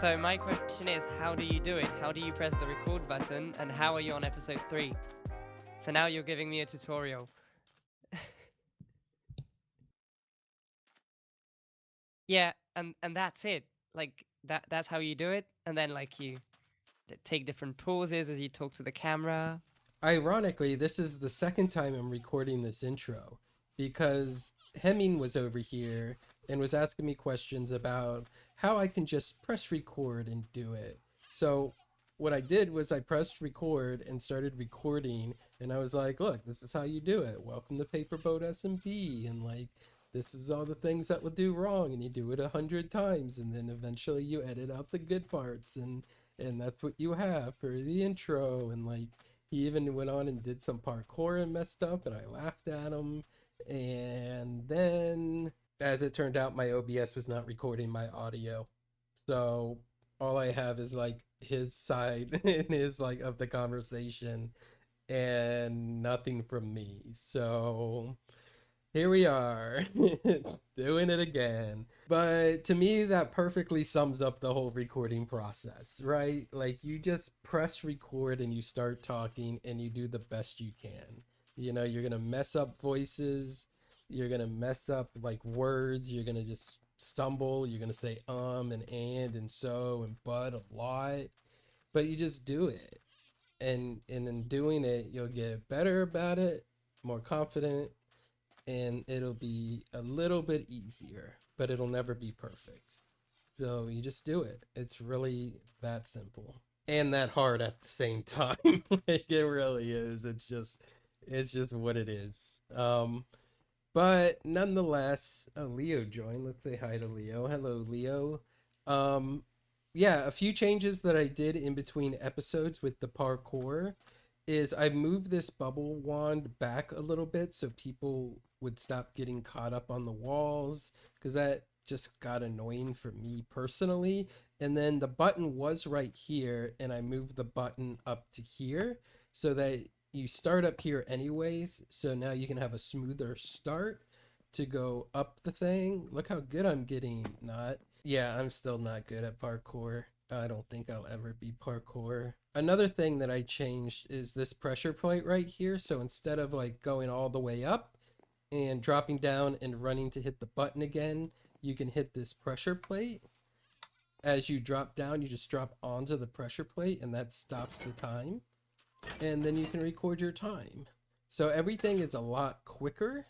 So my question is, how do you do it? How do you press the record button, and how are you on episode 3? So now you're giving me a tutorial. Yeah, and that's it. Like that's how you do it, and then like you take different pauses as you talk to the camera. Ironically, this is the second time I'm recording this intro because Hemming was over here and was asking me questions about how I can just press record and do it. So what I did was I pressed record and started recording, and I was like, look, this is how you do it. Welcome to PaperBoat SMP, and like this is all the things that will do wrong, and you do it 100 times, and then eventually you edit out the good parts, and that's what you have for the intro. And like he even went on and did some parkour and messed up, and I laughed at him. And then, as it turned out, my OBS was not recording my audio. So all I have is like his side and his like of the conversation and nothing from me. So here we are doing it again. But to me, that perfectly sums up the whole recording process, right? Like you just press record and you start talking and you do the best you can. You know, you're going to mess up voices, you're going to mess up like words, you're going to just stumble, you're going to say and so and but a lot, but you just do it. And in doing it, you'll get better about it, more confident, and it'll be a little bit easier, but it'll never be perfect. So you just do it. It's really that simple and that hard at the same time. Like it really is. It's just what it is. But nonetheless, Leo joined. Let's say hi to Leo. Hello, Leo. Um, yeah, a few changes that I did in between episodes with the parkour is I moved this bubble wand back a little bit so people would stop getting caught up on the walls, because that just got annoying for me personally. And then the button was right here, and I moved the button up to here so that you start up here anyways. So now you can have a smoother start to go up the thing. Look how good I'm getting. Not. Yeah, I'm still not good at parkour. I don't think I'll ever be parkour. Another thing that I changed is this pressure plate right here. So instead of like going all the way up and dropping down and running to hit the button again, you can hit this pressure plate. As you drop down, you just drop onto the pressure plate and that stops the time. And then you can record your time. So everything is a lot quicker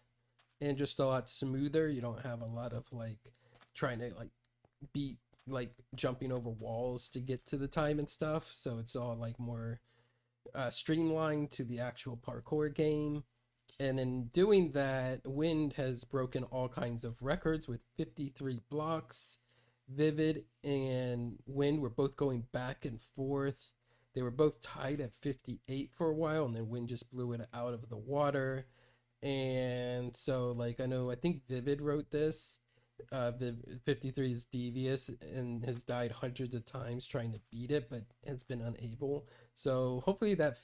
and just a lot smoother. You don't have a lot of like trying to like beat like jumping over walls to get to the time and stuff. So it's all like more streamlined to the actual parkour game. And in doing that, Wind has broken all kinds of records with 53 blocks. Vivid and Wind were both going back and forth. They were both tied at 58 for a while, and then Wind just blew it out of the water. And so, like, I think Vivid wrote this. 53 is devious and has died hundreds of times trying to beat it, but has been unable. So hopefully that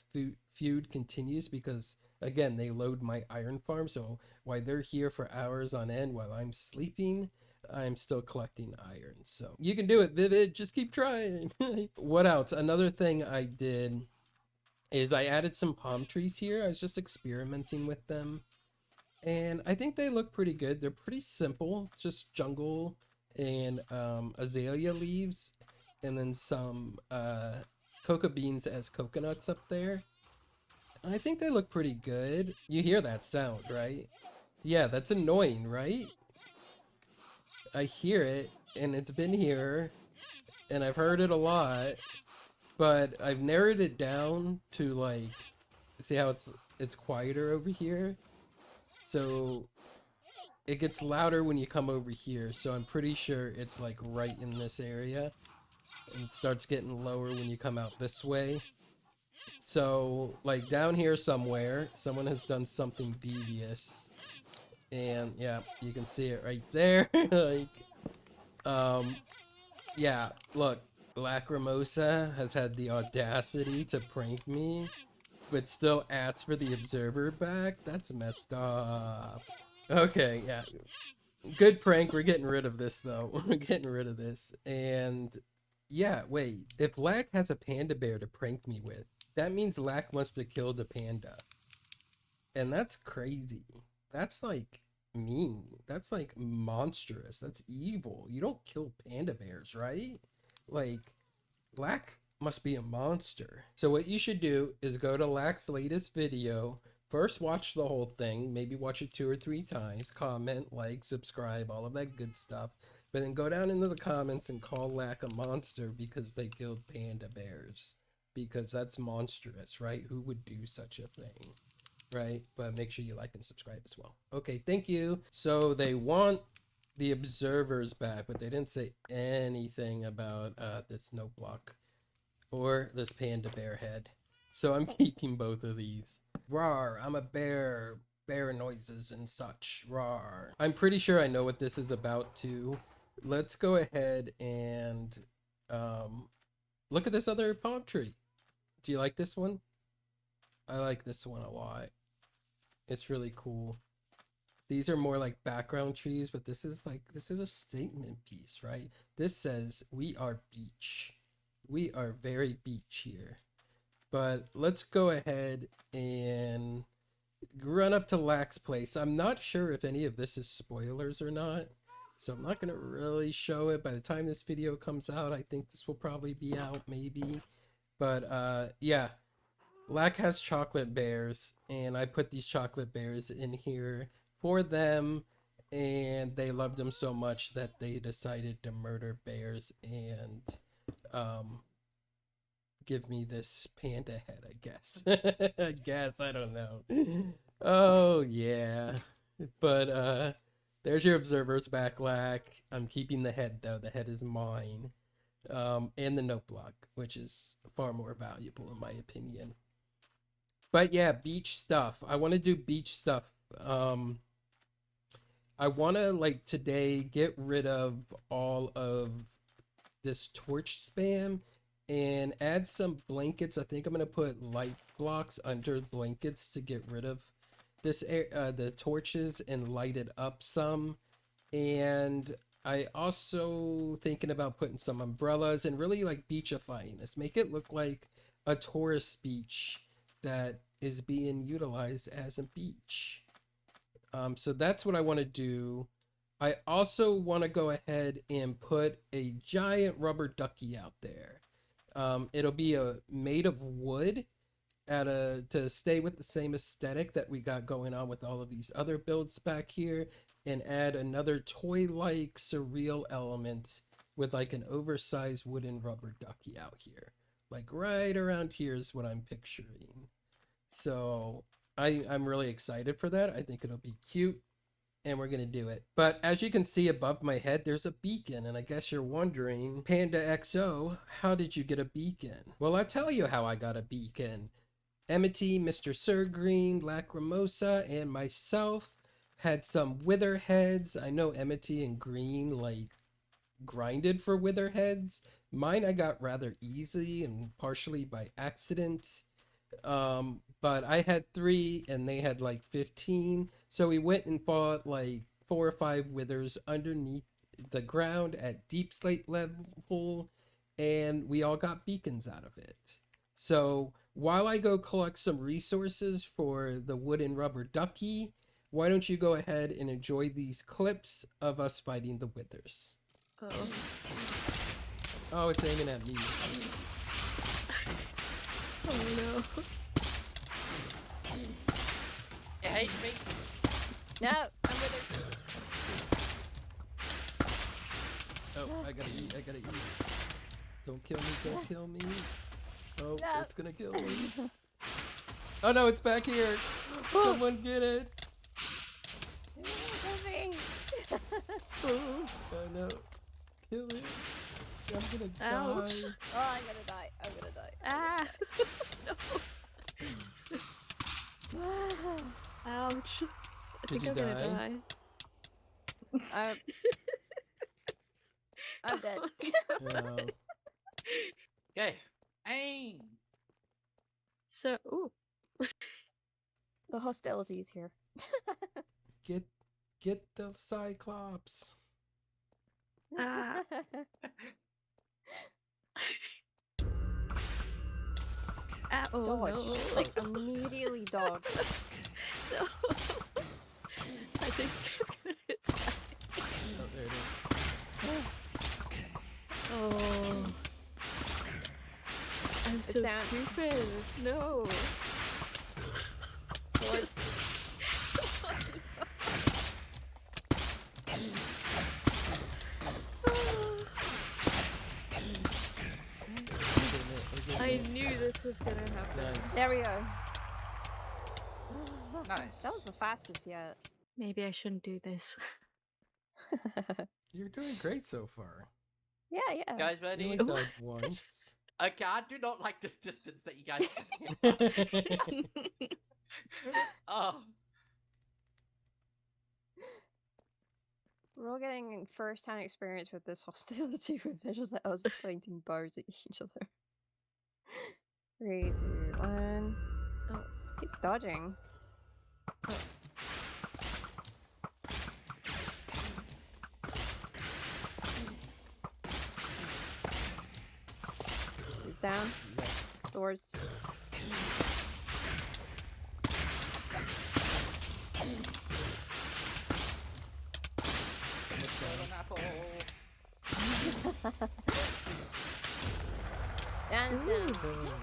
feud continues, because again, they load my iron farm. So while they're here for hours on end while I'm sleeping, I'm still collecting iron. So you can do it, Vivid. Just keep trying. What else? Another thing I did is I added some palm trees here. I was just experimenting with them, and I think they look pretty good. They're pretty simple, just jungle and azalea leaves, and then some cocoa beans as coconuts up there. And I think they look pretty good. You hear that sound, right? Yeah, that's annoying, right? I hear it, and it's been here, and I've heard it a lot, but I've narrowed it down to like, see how it's quieter over here. So it gets louder when you come over here, so I'm pretty sure it's like right in this area, and it starts getting lower when you come out this way. So like down here somewhere, someone has done something devious, and yeah, you can see it right there. Like, um, yeah, look, Lacrimosa has had the audacity to prank me, but still ask for the observer back. That's messed up. Okay, yeah, good prank. We're getting rid of this though. We're getting rid of this. And Yeah, wait. If Lack has a panda bear to prank me with, that means Lack must have killed a panda. And that's crazy. That's like mean. That's like monstrous. That's evil. You don't kill panda bears, right? Like, Lack must be a monster. So what you should do is go to Lack's latest video. First, watch the whole thing. Maybe watch it 2 or 3 times. Comment, like, subscribe, all of that good stuff. But then go down into the comments and call Lack a monster because they killed panda bears. Because that's monstrous, right? Who would do such a thing? Right? But make sure you like and subscribe as well. Okay, thank you. So they want the observers back, but they didn't say anything about this note block or this panda bear head. So I'm keeping both of these. Rawr, I'm a bear. Bear noises and such. Rawr. I'm pretty sure I know what this is about too. Let's go ahead and look at this other palm tree. Do you like this one? I like this one a lot. It's really cool. These are more like background trees, but this is a statement piece, right? This says we are beach. We are very beach here. But let's go ahead and run up to Lack's place. I'm not sure if any of this is spoilers or not, so I'm not gonna really show it. By the time this video comes out, I think this will probably be out maybe. But yeah, Lack has chocolate bears, and I put these chocolate bears in here for them, and they loved them so much that they decided to murder bears and give me this panda head, I guess. I guess, I don't know. Oh yeah. But there's your observers back, Lack. I'm keeping the head though. The head is mine. And the note block, which is far more valuable in my opinion. But yeah, beach stuff. I want to do beach stuff. I want to like today get rid of all of this torch spam and add some blankets. I think I'm gonna put light blocks under blankets to get rid of this the torches and light it up some. And I also thinking about putting some umbrellas and really like beachifying this. Make it look like a tourist beach that is being utilized as a beach. So that's what I want to do. I also want to go ahead and put a giant rubber ducky out there. It'll be made of wood to stay with the same aesthetic that we got going on with all of these other builds back here, and add another toy-like surreal element with like an oversized wooden rubber ducky out here. Like right around here is what I'm picturing. So I'm really excited for that. I think it'll be cute, and we're gonna do it. But as you can see above my head, there's a beacon, and I guess you're wondering, Panda XO, how did you get a beacon? Well, I'll tell you how I got a beacon. Emity, Mr. Sir Green, Lacrimosa, and myself had some wither heads. I know Emity and Green like grinded for wither heads. Mine I got rather easy and partially by accident. But I had 3 and they had like 15. So we went and fought like 4 or 5 withers underneath the ground at deep slate level, and we all got beacons out of it. So while I go collect some resources for the wood and rubber ducky, why don't you go ahead and enjoy these clips of us fighting the withers? Oh. Oh, it's aiming at me. Oh no. It hates me. No, I'm with her. Oh, I gotta eat, I gotta eat. Don't kill me, don't kill me. Oh, No. it's gonna kill me. Oh no, it's back here. Someone get it. Moving. Oh no. Kill it. I'm gonna Ouch. die. Oh, I'm gonna die. I'm gonna die. Ah! No. Ouch. I Did think you I'm gonna die. I'm dead. No. Okay. Aim. So, ooh. The hostility is here. Get the Cyclops. Ah. Ah, oh Dodge. no. Like, immediately dodge. No. I think I'm gonna die. Oh, there it is. Oh. I'm The so sound- stupid. No. Swords. I knew this was gonna happen. Nice. There we go. Nice. That was the fastest yet. Maybe I shouldn't do this. You're doing great so far. Yeah, yeah. Guys You ready? only died once. Okay, I do not like this distance that you guys. Oh, We're all getting first-hand experience with this hostility with visuals that us pointing bows at each other. 3, 2, 1. Oh. Keeps dodging. He's down. Swords. golden apple. And it's Ooh. down.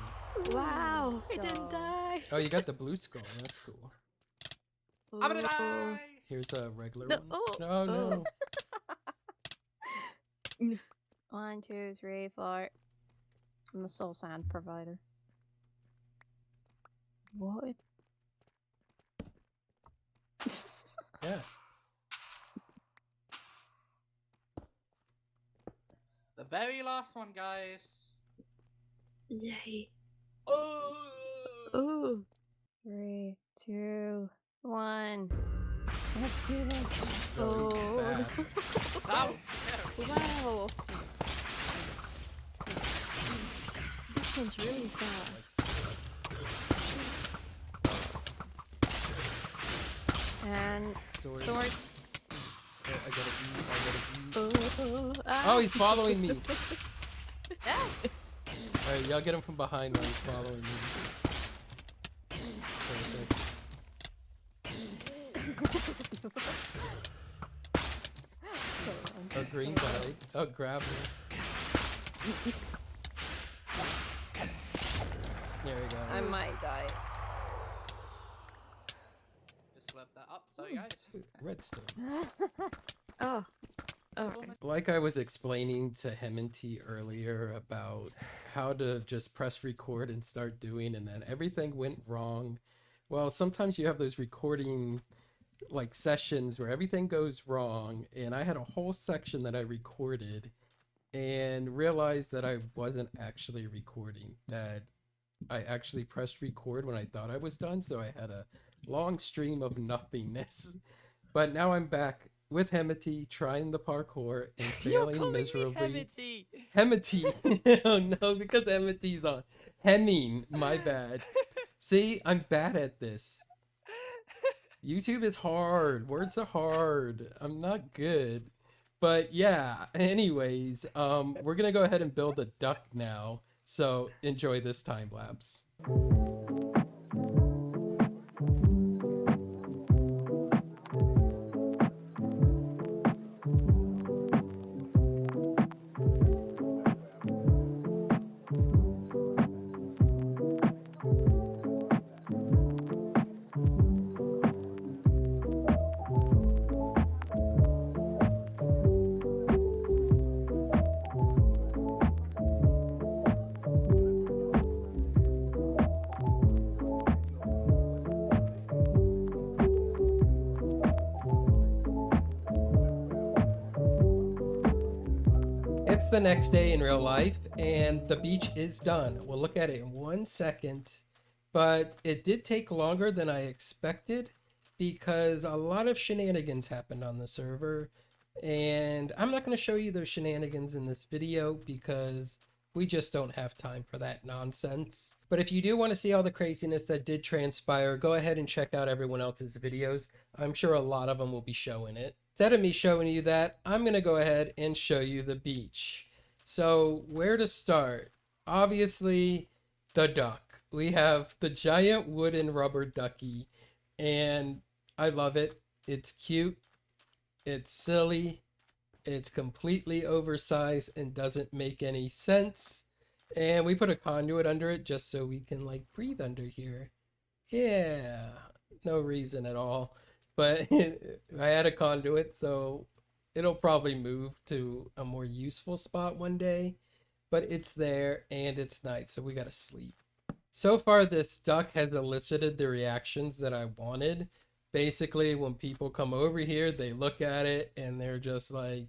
Wow, I didn't Skull. die. Oh, you got the blue skull. That's cool. I'm gonna Oh. die. Here's a regular No, one. oh, No, no. oh. 1, 2, 3, 4. I'm the soul sand provider. What? Yeah. The very last one, guys. Yay. Oh. Oh. 3, 2, 1. Let's do this. Going Oh. fast. That was scary. Wow. This one's really fast. And Sword. swords. Oh, I gotta eat. Oh, Oh, he's following me. Ah! Alright, y'all get him from behind while he's following me. Perfect. Oh, green died. Oh, grab him. There we go. I might die. Just slurp that up. Sorry, guys. Redstone. Oh. Okay. Like I was explaining to Hemminty earlier about how to just press record and start doing, and then everything went wrong. Well, sometimes you have those recording like sessions where everything goes wrong, and I had a whole section that I recorded and realized that I wasn't actually recording, that I actually pressed record when I thought I was done, so I had a long stream of nothingness. But now I'm back with Hemity trying the parkour and failing miserably. Hemity. Oh no, because Hemity's on. Hemming, my bad. See, I'm bad at this. YouTube is hard. Words are hard. I'm not good. But yeah, anyways, we're gonna go ahead and build a duck now. So enjoy this time lapse. It's the next day in real life, and the beach is done. We'll look at it in 1 second, but it did take longer than I expected because a lot of shenanigans happened on the server, and I'm not going to show you those shenanigans in this video because we just don't have time for that nonsense. But if you do want to see all the craziness that did transpire, go ahead and check out everyone else's videos. I'm sure a lot of them will be showing it. Instead of me showing you that, I'm going to go ahead and show you the beach. So where to start? Obviously, the duck. we have the giant wooden rubber ducky, and I love it. It's cute, it's silly, it's completely oversized and doesn't make any sense. And we put a conduit under it just so we can like breathe under here. Yeah, no reason at all. But I had a conduit, so it'll probably move to a more useful spot one day. But it's there and it's night, so we gotta sleep. So far, this duck has elicited the reactions that I wanted. Basically, when people come over here, they look at it and they're just like,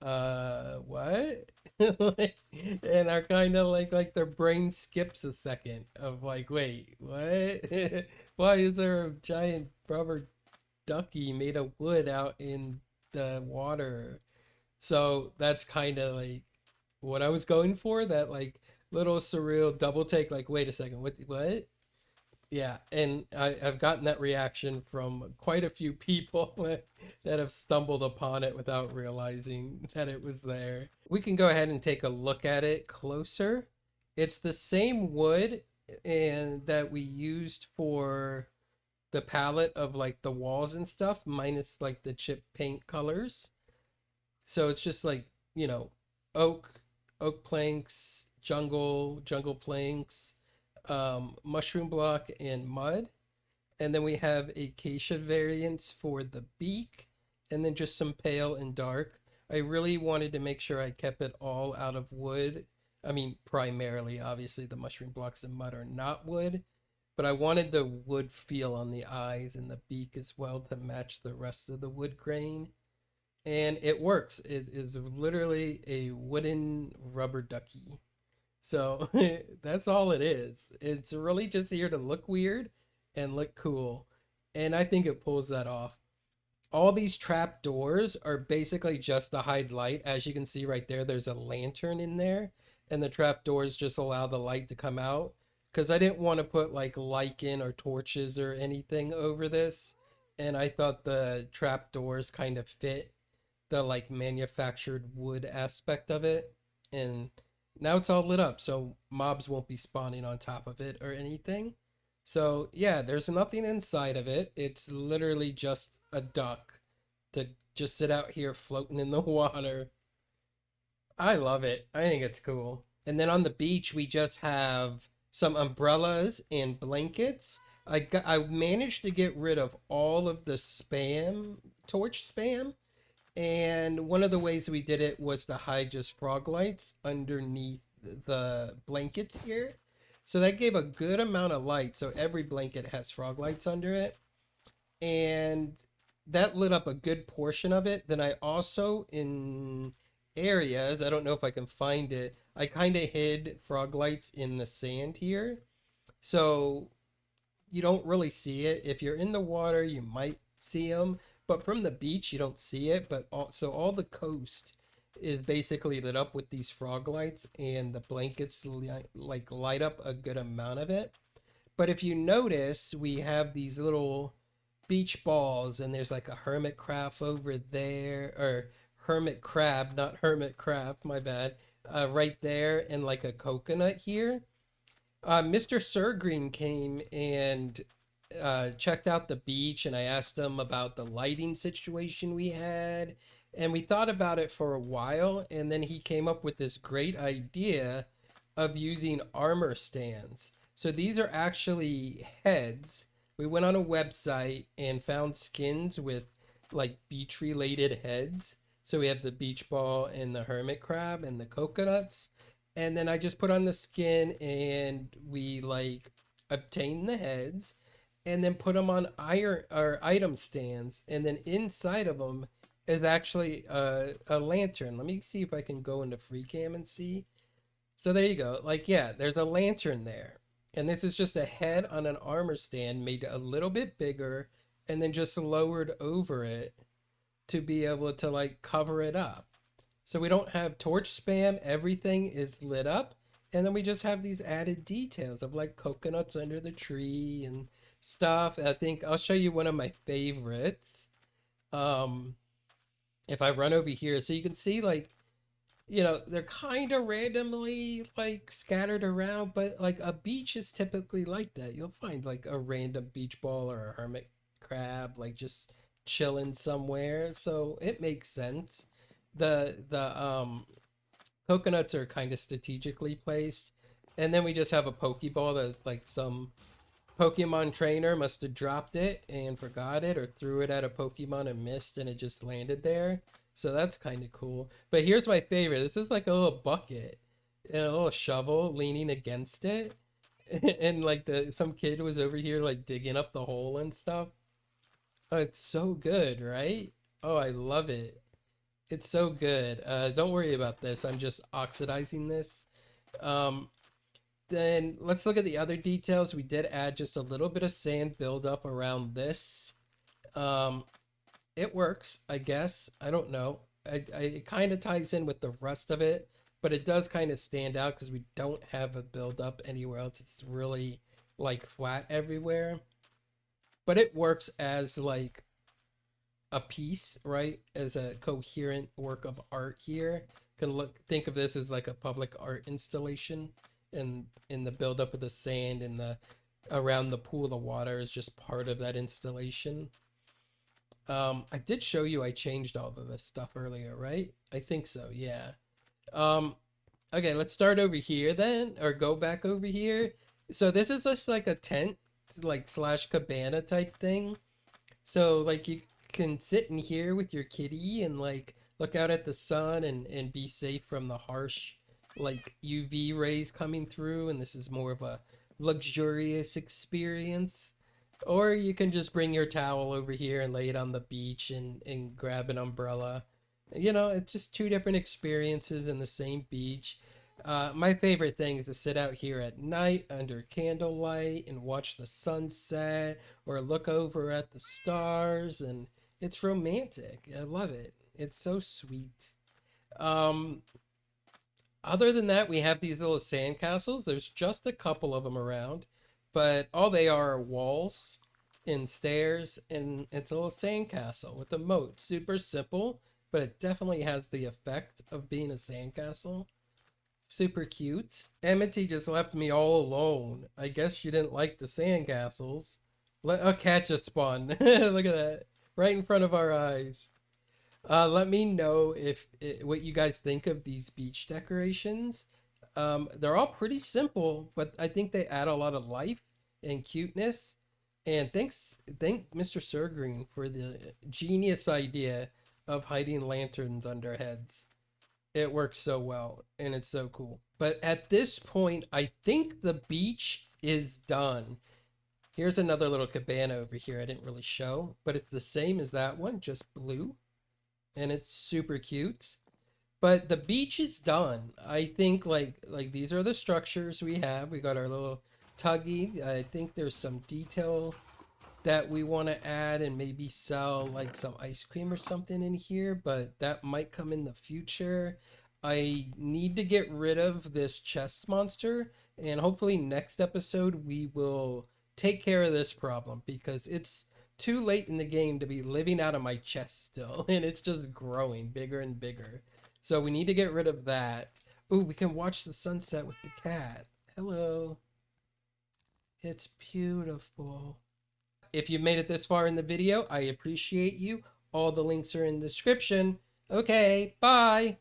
what? And are kind of like their brain skips a second of like, wait, what? Why is there a giant rubber ducky made of wood out in the water? So that's kind of like what I was going for, that like little surreal double take, like, wait a second, what? Yeah, and I've gotten that reaction from quite a few people that have stumbled upon it without realizing that it was there. We can go ahead and take a look at it closer. It's the same wood and that we used for the palette of like the walls and stuff, minus like the chip paint colors. So it's just like, you know, oak planks, jungle planks, mushroom block, and mud. And then we have acacia variants for the beak, and then just some pale and dark. I really wanted to make sure I kept it all out of wood. I mean, primarily, obviously, the mushroom blocks and mud are not wood, but I wanted the wood feel on the eyes and the beak as well to match the rest of the wood grain. And it works. It is literally a wooden rubber ducky. So that's all it is. It's really just here to look weird and look cool. And I think it pulls that off. All these trap doors are basically just to hide light. As you can see right there, there's a lantern in there. And the trap doors just allow the light to come out. Because I didn't want to put like lichen or torches or anything over this. And I thought the trap doors kind of fit the like manufactured wood aspect of it. And now it's all lit up, so mobs won't be spawning on top of it or anything. So yeah, there's nothing inside of it. It's literally just a duck to just sit out here floating in the water. I love it. I think it's cool. And then on the beach, we just have some umbrellas and blankets. I managed to get rid of all of the torch spam. And one of the ways we did it was to hide just frog lights underneath the blankets here. So that gave a good amount of light. So every blanket has frog lights under it. And that lit up a good portion of it. Then I also, in areas, I don't know if I can find it, I kind of hid frog lights in the sand here. So you don't really see it. If you're in the water, you might see them. But from the beach, you don't see it. But so all the coast is basically lit up with these frog lights, and the blankets like light up a good amount of it. But if you notice, we have these little beach balls, and there's like a hermit crab over there, or hermit crab, not hermit crab, my bad, right there, and like a coconut here. Mr. Surgreen came and checked out the beach, and I asked him about the lighting situation we had, and we thought about it for a while, and then he came up with this great idea of using armor stands. So these are actually heads. We went on a website and found skins with like beach related heads. So we have the beach ball and the hermit crab and the coconuts. And then I just put on the skin and we like obtain the heads and then put them on item stands. And then inside of them is actually a lantern. Let me see if I can go into free cam and see. So there you go. Like, yeah, there's a lantern there. And this is just a head on an armor stand made a little bit bigger and then just lowered over it to be able to like cover it up. So we don't have torch spam. Everything is lit up. And then we just have these added details of like coconuts under the tree and stuff. I think I'll show you one of my favorites. If I run over here, so you can see like, you know, they're kind of randomly like scattered around, but like a beach is typically like that. You'll find like a random beach ball or a hermit crab like just chilling somewhere, so it makes sense. The coconuts are kind of strategically placed, and then we just have a pokeball that like some Pokemon trainer must have dropped it and forgot it, or threw it at a Pokemon and missed, and it just landed there. So that's kind of cool. But here's my favorite. This is like a little bucket and a little shovel leaning against it. And like some kid was over here like digging up the hole and stuff. Oh, it's so good, right? Oh, I love it. It's so good. Don't worry about this. I'm just oxidizing this. Um, then let's look at the other details. We did add just a little bit of sand buildup around this. It works, I guess. I don't know. It kind of ties in with the rest of it, but it does kind of stand out because we don't have a buildup anywhere else. It's really like flat everywhere. But it works as like a piece, right? As a coherent work of art here. Think of this as like a public art installation, and in the buildup of the sand and the around the pool of water is just part of that installation. I did show you I changed all of this stuff earlier, right? I think so, yeah. Okay, let's start over here then, or go back over here. So this is just like a tent, like slash cabana type thing. So like you can sit in here with your kitty and like look out at the sun and be safe from the harsh like UV rays coming through, and this is more of a luxurious experience. Or you can just bring your towel over here and lay it on the beach and grab an umbrella. You know, it's just two different experiences in the same beach. My favorite thing is to sit out here at night under candlelight and watch the sunset or look over at the stars, and it's romantic. I love it. It's so sweet. Other than that, we have these little sandcastles. There's just a couple of them around, but all they are walls and stairs, and it's a little sandcastle with a moat. Super simple, but it definitely has the effect of being a sandcastle. Super cute. Amity just left me all alone. I guess she didn't like the sandcastles. A cat just spawned. Look at that. Right in front of our eyes. Let me know what you guys think of these beach decorations. They're all pretty simple, but I think they add a lot of life and cuteness. And thank Mr. Surgreen for the genius idea of hiding lanterns under heads. It works so well, and it's so cool. But at this point, I think the beach is done. Here's another little cabana over here I didn't really show, but it's the same as that one, just blue. And it's super cute. But the beach is done. I think like these are the structures we have. We got our little tuggy. I think there's some detail that we want to add and maybe sell like some ice cream or something in here, but that might come in the future. I need to get rid of this chest monster, and hopefully next episode we will take care of this problem, because it's too late in the game to be living out of my chest still, and it's just growing bigger and bigger. So we need to get rid of that. Ooh, we can watch the sunset with the cat. Hello. It's beautiful. If you made it this far in the video, I appreciate you. All the links are in the description. Okay, bye.